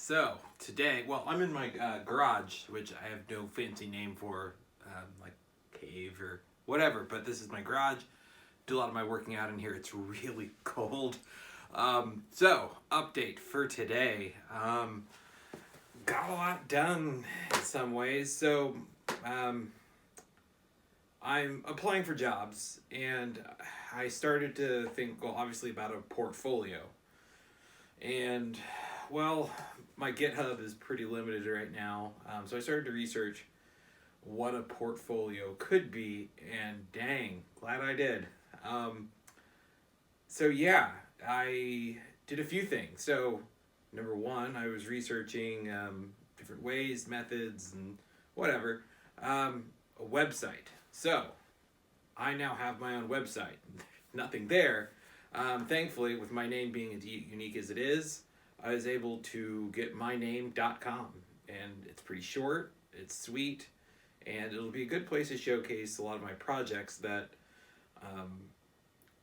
So today, well, I'm in my garage, which I have no fancy name for, like cave or whatever, but this is my garage. Do a lot of my working out in here. It's really cold. So, update for today. Got a lot done in some ways. So, I'm applying for jobs, and I started to think, well, obviously about a portfolio. And, well, my GitHub is pretty limited right now. So I started to research what a portfolio could be, and dang, glad I did. Um, so yeah, I did a few things. So number one, I was researching different ways, methods, and whatever. A website. So I now have my own website. Nothing there. Thankfully, with my name being as unique as it is, I was able to get myname.com. And it's pretty short, it's sweet, and it'll be a good place to showcase a lot of my projects that um,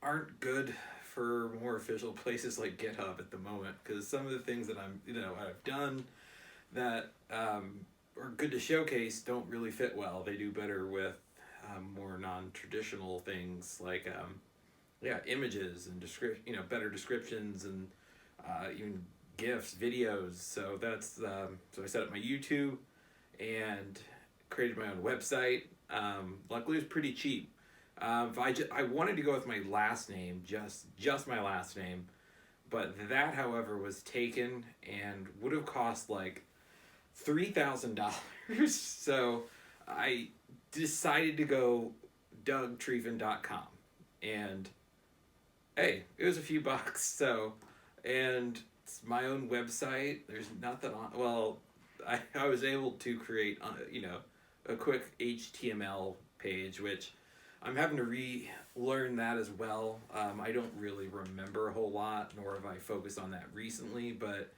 aren't good for more official places like GitHub at the moment. Because some of the things that I've done that are good to showcase don't really fit well. They do better with more non-traditional things like images and better descriptions and even GIFs, videos. So that's so I set up my YouTube and created my own website. Luckily, it was pretty cheap. I wanted to go with my last name, just my last name, but that, however, was taken and would have cost like $3,000. So I decided to go DougTreven.com, and hey, it was a few bucks. So, and it's my own website. There's nothing on. Well, I was able to create a quick HTML page, which I'm having to relearn that as well. I don't really remember a whole lot, nor have I focused on that recently, but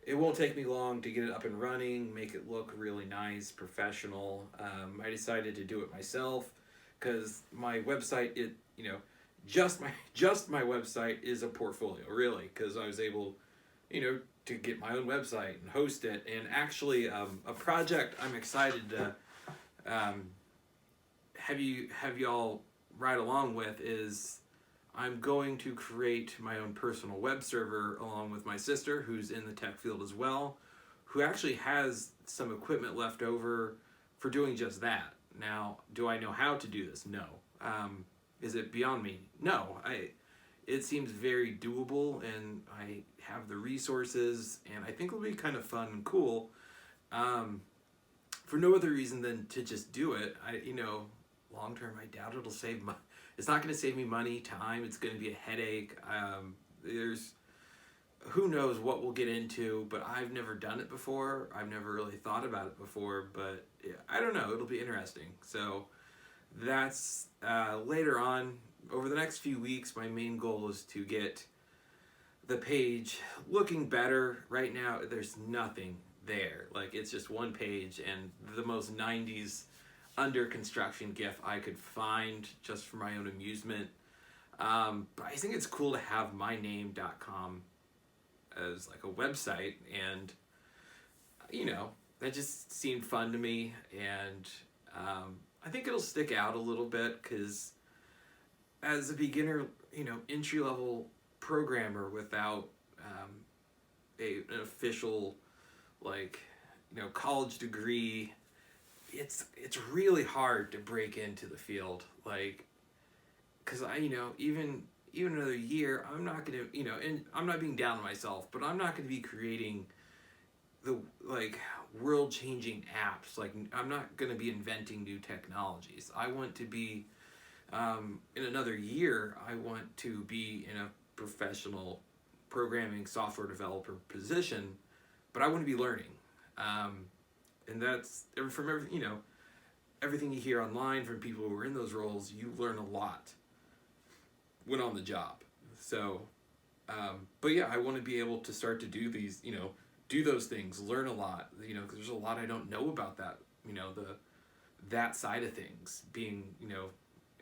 it won't take me long to get it up and running, make it look really nice, professional. I decided to do it myself because my website, just my website is a portfolio, really, because I was able, to get my own website and host it. And actually, a project I'm excited to have y'all ride along with is I'm going to create my own personal web server along with my sister, who's in the tech field as well, who actually has some equipment left over for doing just that. Now, do I know how to do this? No. Is it beyond me? No. It seems very doable, and I have the resources, and I think it'll be kind of fun and cool. For no other reason than to just do it. Long term, I doubt it'll save money. It's not going to save me money, time. It's going to be a headache. There's who knows what we'll get into, but I've never done it before. I've never really thought about it before, but yeah, I don't know. It'll be interesting. So that's later on. Over the next few weeks, my main goal is to get the page looking better. Right now, there's nothing there. Like, it's just one page and the most 90s under construction GIF I could find just for my own amusement. But I think it's cool to have myname.com as like a website, and that just seemed fun to me, and I think it'll stick out a little bit because as a beginner, entry level programmer without an official college degree, it's really hard to break into the field, because even another year, I'm not gonna, and I'm not being down on myself, but I'm not gonna be creating the world changing apps. I'm not gonna be inventing new technologies. I want to be in another year, I want to be in a professional programming software developer position, but I want to be learning. And that's from everything you hear online from people who are in those roles. You learn a lot when on the job. So, but yeah, I want to be able to start to do these, do those things, learn a lot, because there's a lot I don't know about that, that side of things. Being,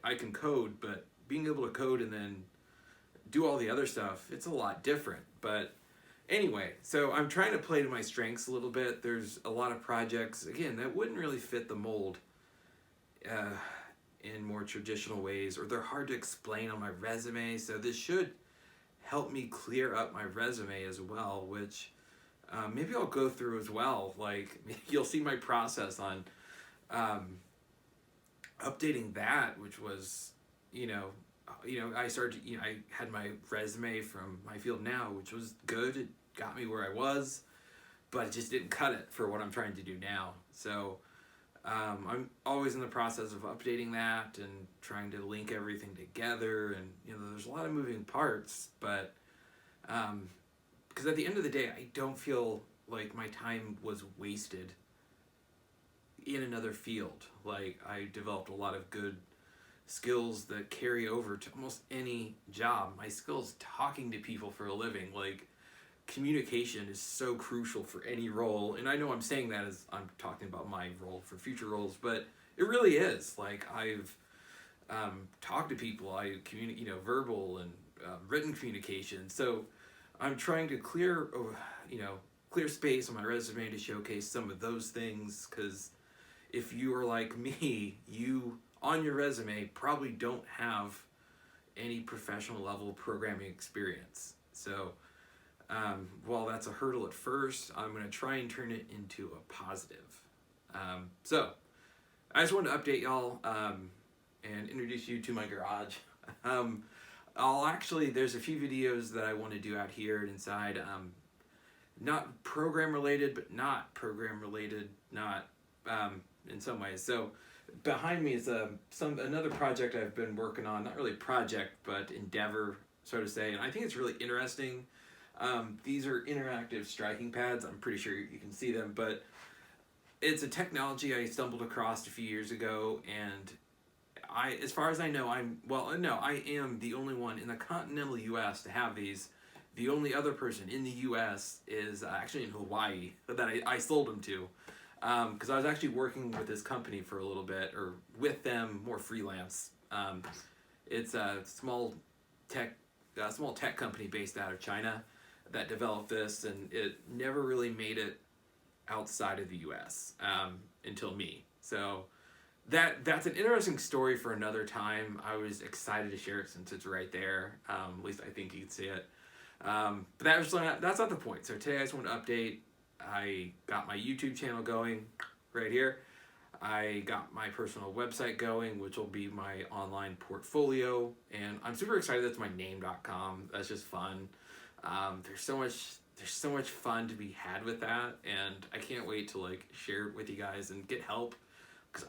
I can code, but being able to code and then do all the other stuff, it's a lot different. But Anyway, so I'm trying to play to my strengths a little bit. There's a lot of projects, again, that wouldn't really fit the mold uh, in more traditional ways, or they're hard to explain on my resume. So this should help me clear up my resume as well, which maybe I'll go through as well. Like, you'll see my process on um, updating that, which was, I started, I had my resume from my field now, which was good. It got me where I was, but it just didn't cut it for what I'm trying to do now. So I'm always in the process of updating that and trying to link everything together. And, there's a lot of moving parts, but because at the end of the day, I don't feel like my time was wasted in another field. Like, I developed a lot of good skills that carry over to almost any job. My skills talking to people for a living, like communication, is so crucial for any role. And I know I'm saying that as I'm talking about my role for future roles, but it really is. Like, I've talked to people, I communicate, verbal and written communication. So I'm trying to clear space on my resume to showcase some of those things, because if you are like me, you on your resume probably don't have any professional level programming experience. So while that's a hurdle at first, I'm going to try and turn it into a positive. So I just wanted to update y'all and introduce you to my garage. There's a few videos that I want to do out here and inside. Not program related, but not program related, not in some ways. So behind me is another project I've been working on. Not really project, but endeavor, so to say. And I think it's really interesting. These are interactive striking pads. I'm pretty sure you can see them, but it's a technology I stumbled across a few years ago, and as far as I know, I am the only one in the continental U.S. to have these. The only other person in the U.S. is actually in Hawaii that I sold them to, because I was actually working with this company for a little bit, or with them more freelance. It's a small tech company based out of China that developed this, and it never really made it outside of the U.S. Until me. So that's an interesting story for another time. I was excited to share it since it's right there. At least I think you can see it. But that's not the point. So today I just want to update. I got my YouTube channel going right here. I got my personal website going, which will be my online portfolio, and I'm super excited that's my name.com. That's just fun. There's so much fun to be had with that, and I can't wait to share it with you guys and get help, because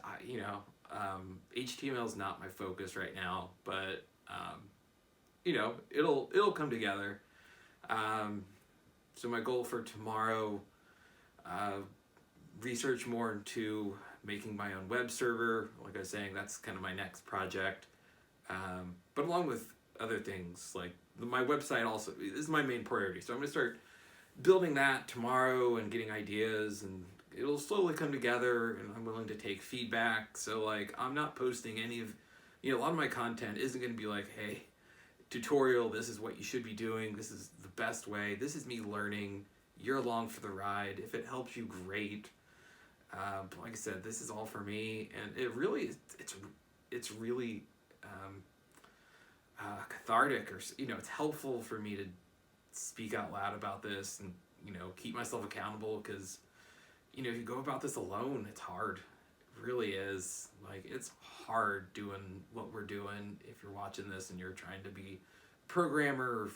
HTML is not my focus right now, but it'll come together. So my goal for tomorrow, research more into making my own web server. Like I was saying, that's kind of my next project. But along with other things, like my website also is my main priority. So I'm going to start building that tomorrow and getting ideas, and it'll slowly come together, and I'm willing to take feedback. So I'm not posting any of, a lot of my content isn't going to be like, hey, tutorial, this is what you should be doing, this is the best way, this is me learning, you're along for the ride. If it helps you, great. But like I said, this is all for me, and it really it's really cathartic, or it's helpful for me to speak out loud about this, and keep myself accountable, because if you go about this alone, it's hard. It really is. It's hard doing what we're doing. If you're watching this and you're trying to be a programmer, or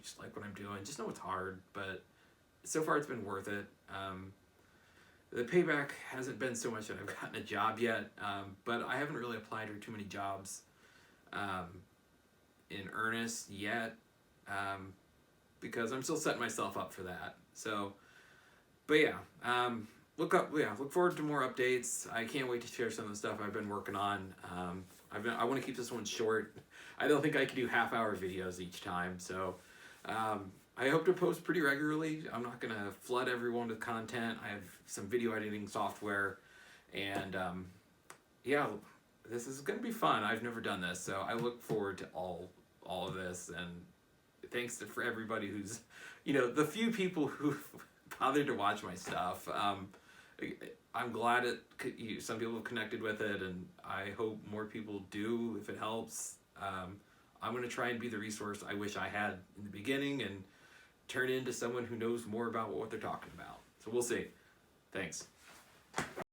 just like what I'm doing, just know it's hard, but so far it's been worth it. The payback hasn't been so much that I've gotten a job yet, but I haven't really applied for too many jobs in earnest yet, because I'm still setting myself up for that. So, but yeah, look forward to more updates. I can't wait to share some of the stuff I've been working on. I want to keep this one short. I don't think I can do half-hour videos each time, so I hope to post pretty regularly. I'm not going to flood everyone with content. I have some video editing software, and this is going to be fun. I've never done this, so I look forward to all of this, and thanks for everybody who's, the few people who bothered to watch my stuff. I'm glad some people have connected with it, and I hope more people do if it helps. I'm going to try and be the resource I wish I had in the beginning and turn into someone who knows more about what they're talking about. So we'll see. Thanks.